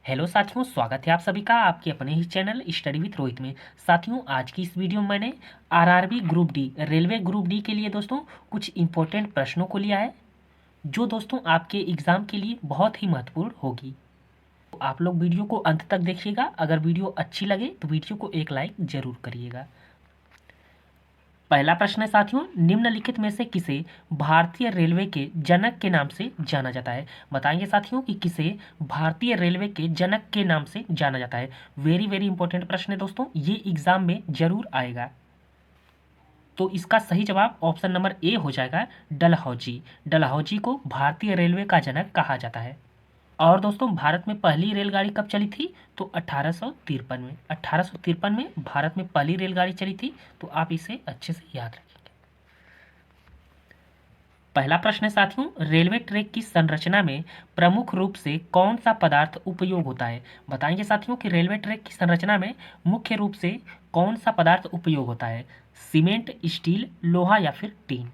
Hello साथियों, स्वागत है आप सभी का आपके अपने ही चैनल स्टडी विथ रोहित में। साथियों, आज की इस वीडियो में मैंने RRB group D, railway group D के लिए दोस्तों कुछ इंपॉर्टेंट प्रश्नों को लिया है, जो दोस्तों आपके एग्ज़ाम के लिए बहुत ही महत्वपूर्ण होगी। तो आप लोग वीडियो को अंत तक देखिएगा। अगर वीडियो अच्छी लगे तो वीडियो को एक लाइक ज़रूर करिएगा। पहला प्रश्न है साथियों, निम्नलिखित में से किसे भारतीय रेलवे के जनक के नाम से जाना जाता है। बताएंगे साथियों कि किसे भारतीय रेलवे के जनक के नाम से जाना जाता है। वेरी वेरी इंपॉर्टेंट प्रश्न है दोस्तों, ये एग्जाम में जरूर आएगा। तो इसका सही जवाब ऑप्शन नंबर ए हो जाएगा, डलहौजी। डलहौजी को भारतीय रेलवे का जनक कहा जाता है। और दोस्तों, भारत में पहली रेलगाड़ी कब चली थी? तो 1853 में। 1853 में भारत में पहली रेलगाड़ी चली थी। तो आप इसे अच्छे से याद रखेंगे। पहला प्रश्न है साथियों, रेलवे ट्रैक की संरचना में प्रमुख रूप से कौन सा पदार्थ उपयोग होता है। बताएंगे साथियों कि रेलवे ट्रैक की संरचना में मुख्य रूप से कौन सा पदार्थ उपयोग होता है। सीमेंट, स्टील, लोहा या फिर टीन।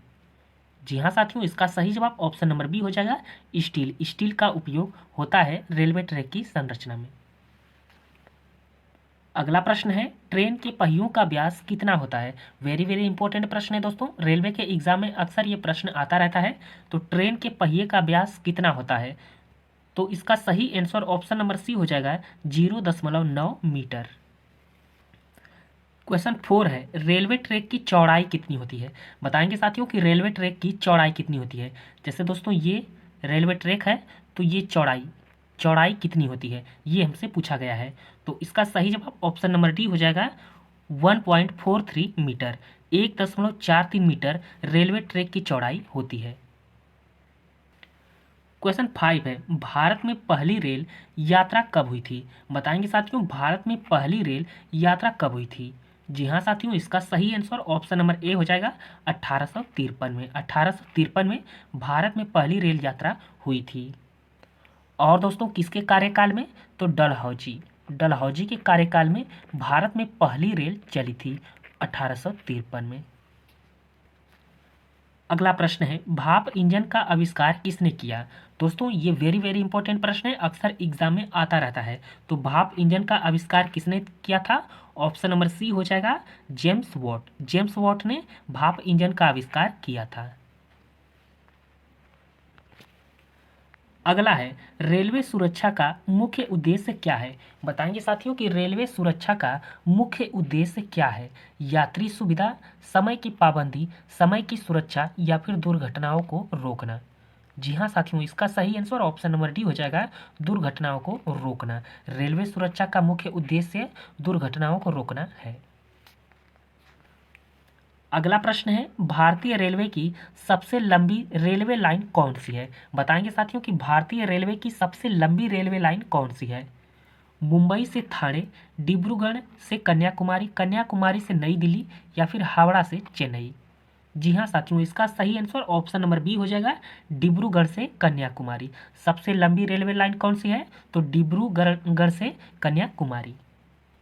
जी हाँ साथियों, इसका सही जवाब ऑप्शन नंबर बी हो जाएगा, स्टील। स्टील का उपयोग होता है रेलवे ट्रैक की संरचना में। अगला प्रश्न है, ट्रेन के पहियों का व्यास कितना होता है। वेरी वेरी इंपॉर्टेंट प्रश्न है दोस्तों, रेलवे के एग्जाम में अक्सर ये प्रश्न आता रहता है। तो ट्रेन के पहिए का व्यास कितना होता है? तो इसका सही आंसर ऑप्शन नंबर सी हो जाएगा, 0.9 मीटर। क्वेश्चन 4 है, रेलवे ट्रैक की चौड़ाई कितनी होती है। बताएंगे साथियों कि रेलवे ट्रैक की चौड़ाई कितनी होती है। जैसे दोस्तों ये रेलवे ट्रैक है, तो ये चौड़ाई चौड़ाई कितनी होती है, ये हमसे पूछा गया है। तो इसका सही जवाब ऑप्शन नंबर डी हो जाएगा, 1.43 मीटर। 1.43 मीटर रेलवे ट्रैक की चौड़ाई होती है। क्वेश्चन 5 है, भारत में पहली रेल यात्रा कब हुई थी। बताएंगे साथियों, भारत में पहली रेल यात्रा कब हुई थी। जी हाँ साथियों, इसका सही आंसर ऑप्शन नंबर ए हो जाएगा, 1853 में। 1853 में भारत में पहली रेल यात्रा हुई थी। और दोस्तों किसके कार्यकाल में? तो डलहौजी। डलहौजी के कार्यकाल में भारत में पहली रेल चली थी 1853 में। अगला प्रश्न है, भाप इंजन का आविष्कार किसने किया। दोस्तों ये वेरी वेरी इंपॉर्टेंट प्रश्न है, अक्सर एग्जाम में आता रहता है। तो भाप इंजन का आविष्कार किसने किया था? ऑप्शन नंबर सी हो जाएगा, जेम्स वॉट। जेम्स वॉट ने भाप इंजन का आविष्कार किया था। अगला है, रेलवे सुरक्षा का मुख्य उद्देश्य क्या है। बताएंगे साथियों कि रेलवे सुरक्षा का मुख्य उद्देश्य क्या है। यात्री सुविधा, समय की पाबंदी, समय की सुरक्षा या फिर दुर्घटनाओं को रोकना। जी हाँ साथियों, इसका सही आंसर ऑप्शन नंबर डी हो जाएगा, दुर्घटनाओं को रोकना। रेलवे सुरक्षा का मुख्य उद्देश्य दुर्घटनाओं को रोकना है। अगला प्रश्न है, भारतीय रेलवे की सबसे लंबी रेलवे लाइन कौन सी है। बताएंगे साथियों कि भारतीय रेलवे की सबसे लंबी रेलवे लाइन कौन सी है। मुंबई से थाने, डिब्रूगढ़ से कन्याकुमारी, कन्याकुमारी से नई दिल्ली या फिर हावड़ा से चेन्नई। जी हाँ साथियों, इसका सही आंसर ऑप्शन नंबर बी हो जाएगा, डिब्रूगढ़ से कन्याकुमारी। सबसे लंबी रेलवे लाइन कौन सी है? तो डिब्रूगढ़ से कन्याकुमारी।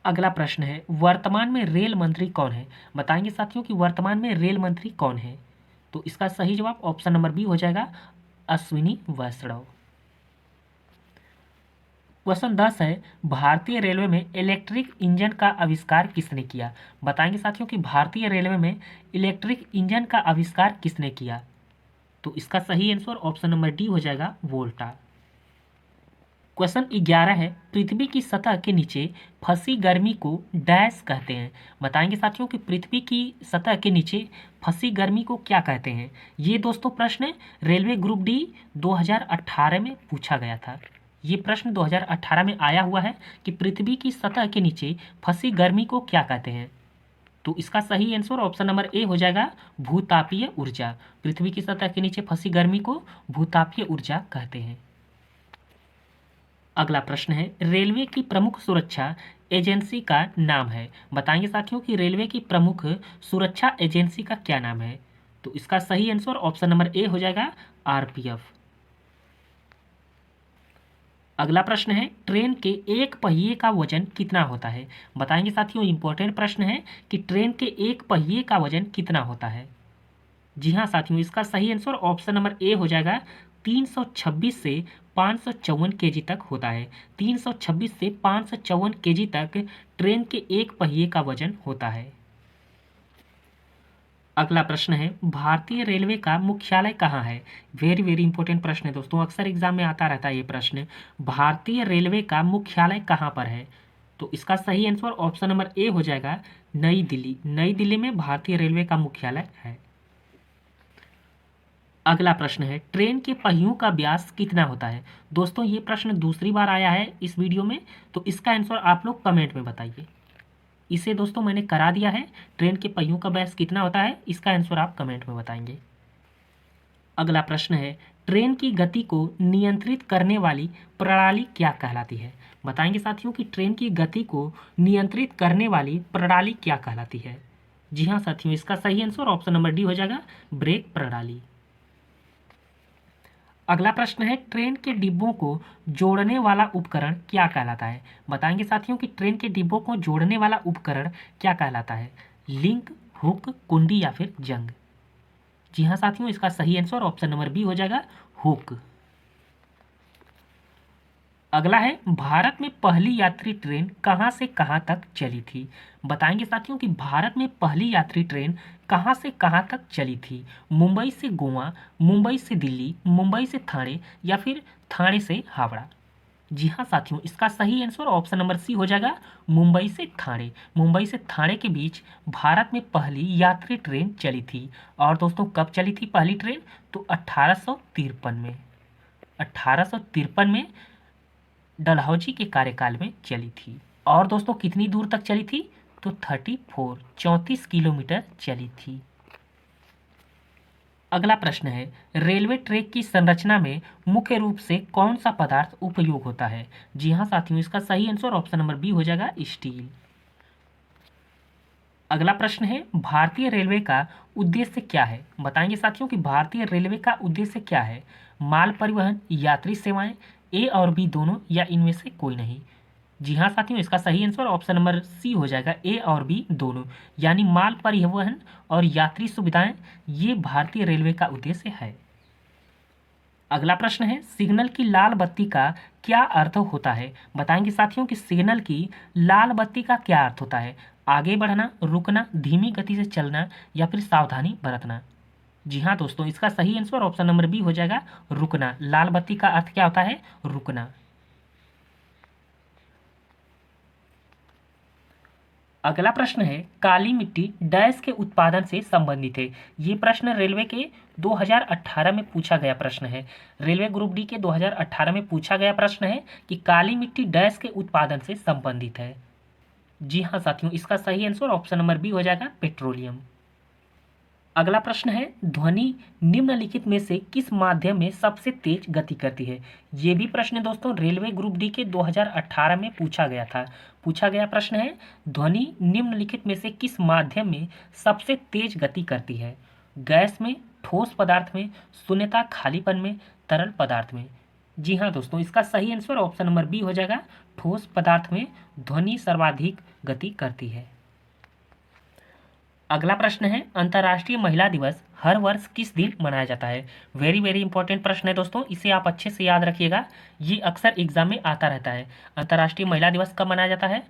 अगला प्रश्न है, वर्तमान में रेल मंत्री कौन है। बताएंगे साथियों कि वर्तमान में रेल मंत्री कौन है। तो इसका सही जवाब ऑप्शन नंबर बी हो जाएगा, अश्विनी वैष्णव। क्वेश्चन 10 है, भारतीय रेलवे में इलेक्ट्रिक इंजन का आविष्कार किसने किया। बताएंगे साथियों कि भारतीय रेलवे में इलेक्ट्रिक इंजन का आविष्कार किसने किया। तो इसका सही आंसर ऑप्शन नंबर डी हो जाएगा, वोल्टा। क्वेश्चन 11 है, पृथ्वी की सतह के नीचे फंसी गर्मी को डैश कहते हैं। बताएंगे साथियों कि पृथ्वी की सतह के नीचे फंसी गर्मी को क्या कहते हैं। ये दोस्तों प्रश्न रेलवे ग्रुप डी 2018 में पूछा गया था। ये प्रश्न 2018 में आया हुआ है कि पृथ्वी की सतह के नीचे फंसी गर्मी को क्या कहते हैं। तो इसका सही आंसर ऑप्शन नंबर ए हो जाएगा, भूतापीय ऊर्जा। पृथ्वी की सतह के नीचे फंसी गर्मी को भूतापीय ऊर्जा कहते हैं। अगला प्रश्न है, रेलवे की प्रमुख सुरक्षा एजेंसी का नाम है। बताएंगे साथियों कि रेलवे की प्रमुख सुरक्षा एजेंसी का क्या नाम है। तो इसका सही आंसर ऑप्शन नंबर ए हो जाएगा, आरपीएफ। अगला प्रश्न है, ट्रेन के एक पहिए का वजन कितना होता है। बताएंगे साथियों, इंपॉर्टेंट प्रश्न है कि ट्रेन के एक पहिए का वजन कितना होता है। जी हाँ साथियों, इसका सही आंसर ऑप्शन नंबर ए हो जाएगा, 326 से 554 केजी तक होता है। 326 से 554 केजी तक ट्रेन के एक पहिए का वजन होता है। अगला प्रश्न है, भारतीय रेलवे का मुख्यालय कहाँ है? वेरी वेरी इंपॉर्टेंट प्रश्न है दोस्तों, अक्सर एग्जाम में आता रहता है ये प्रश्न। भारतीय रेलवे का मुख्यालय कहाँ पर है? तो इसका सही आंसर ऑप्शन नंबर ए हो जाएगा, नई दिल्ली। नई दिल्ली में भारतीय रेलवे का मुख्यालय है। अगला प्रश्न है, ट्रेन के पहियों का व्यास कितना होता है? दोस्तों ये प्रश्न दूसरी बार आया है इस वीडियो में, तो इसका आंसर आप लोग कमेंट में बताइए। इसे दोस्तों मैंने करा दिया है, ट्रेन के पहियों का व्यास कितना होता है, इसका आंसर आप कमेंट में बताएंगे। अगला प्रश्न है, ट्रेन की गति को नियंत्रित करने वाली प्रणाली क्या कहलाती है? बताएंगे साथियों कि ट्रेन की गति को नियंत्रित करने वाली प्रणाली क्या कहलाती है? जी हाँ साथियों, इसका सही आंसर ऑप्शन नंबर डी हो जाएगा, ब्रेक प्रणाली। अगला प्रश्न है, ट्रेन के डिब्बों को जोड़ने वाला उपकरण क्या कहलाता है? बताएंगे साथियों कि ट्रेन के डिब्बों को जोड़ने वाला उपकरण क्या कहलाता है? लिंक, हुक, कुंडी या फिर जंग? जी हाँ साथियों, इसका सही आंसर ऑप्शन नंबर बी हो जाएगा, हुक। अगला है, भारत में पहली यात्री ट्रेन कहाँ से कहाँ तक चली थी? बताएंगे साथियों कि भारत में पहली यात्री ट्रेन कहाँ से कहाँ तक चली थी? मुंबई से गोवा, मुंबई से दिल्ली, मुंबई से थाने या फिर थाने से हावड़ा? जी हाँ साथियों, इसका सही आंसर ऑप्शन नंबर सी हो जाएगा, मुंबई से थाने। मुंबई से थाने के बीच भारत में पहली यात्री ट्रेन चली थी। और दोस्तों कब चली थी पहली ट्रेन? तो 1853 में। 1853 में डलहौजी के कार्यकाल में चली थी। और दोस्तों कितनी दूर तक चली थी? तो 34 किलोमीटर चली थी। अगला प्रश्न है, रेलवे ट्रैक की संरचना में मुख्य रूप से कौन सा पदार्थ उपयोग होता है? जी हाँ साथियों, इसका सही आंसर ऑप्शन नंबर बी हो जाएगा, स्टील। अगला प्रश्न है, भारतीय रेलवे का उद्देश्य क्या है? बताएंगे साथियों कि भारतीय रेलवे का उद्देश्य क्या है? माल परिवहन, यात्री सेवाएं, ए और बी दोनों या इनमें से कोई नहीं? जी हाँ साथियों, इसका सही आंसर ऑप्शन नंबर सी हो जाएगा, ए और बी दोनों, यानी माल परिवहन और यात्री सुविधाएं, ये भारतीय रेलवे का उद्देश्य है। अगला प्रश्न है, सिग्नल की लाल बत्ती का क्या अर्थ होता है? बताएंगे साथियों कि सिग्नल की लाल बत्ती का क्या अर्थ होता है? आगे बढ़ना, रुकना, धीमी गति से चलना या फिर सावधानी बरतना? जी हाँ दोस्तों, इसका सही आंसर ऑप्शन नंबर बी हो जाएगा, रुकना। लाल बत्ती का अर्थ क्या होता है? रुकना। अगला प्रश्न है, काली मिट्टी डैश के उत्पादन से संबंधित है। ये प्रश्न रेलवे के 2018 में पूछा गया प्रश्न है। रेलवे ग्रुप डी के 2018 में पूछा गया प्रश्न है कि काली मिट्टी डैश के उत्पादन से संबंधित है। जी हाँ साथियों, इसका सही आंसर ऑप्शन नंबर बी हो जाएगा, पेट्रोलियम। अगला प्रश्न है, ध्वनि निम्नलिखित में से किस माध्यम में सबसे तेज गति करती है? ये भी प्रश्न दोस्तों रेलवे ग्रुप डी के 2018 में पूछा गया था। पूछा गया प्रश्न है, ध्वनि निम्नलिखित में से किस माध्यम में सबसे तेज गति करती है? गैस में, ठोस पदार्थ में, शून्यता खालीपन में, तरल पदार्थ में? जी हाँ दोस्तों, इसका सही आंसर ऑप्शन नंबर बी हो जाएगा, ठोस पदार्थ में ध्वनि सर्वाधिक गति करती है। अगला प्रश्न है, अंतर्राष्ट्रीय महिला दिवस हर वर्ष किस दिन मनाया जाता है? वेरी वेरी इंपॉर्टेंट प्रश्न है दोस्तों, इसे आप अच्छे से याद रखिएगा, ये अक्सर एग्जाम में आता रहता है। अंतर्राष्ट्रीय महिला दिवस कब मनाया जाता है?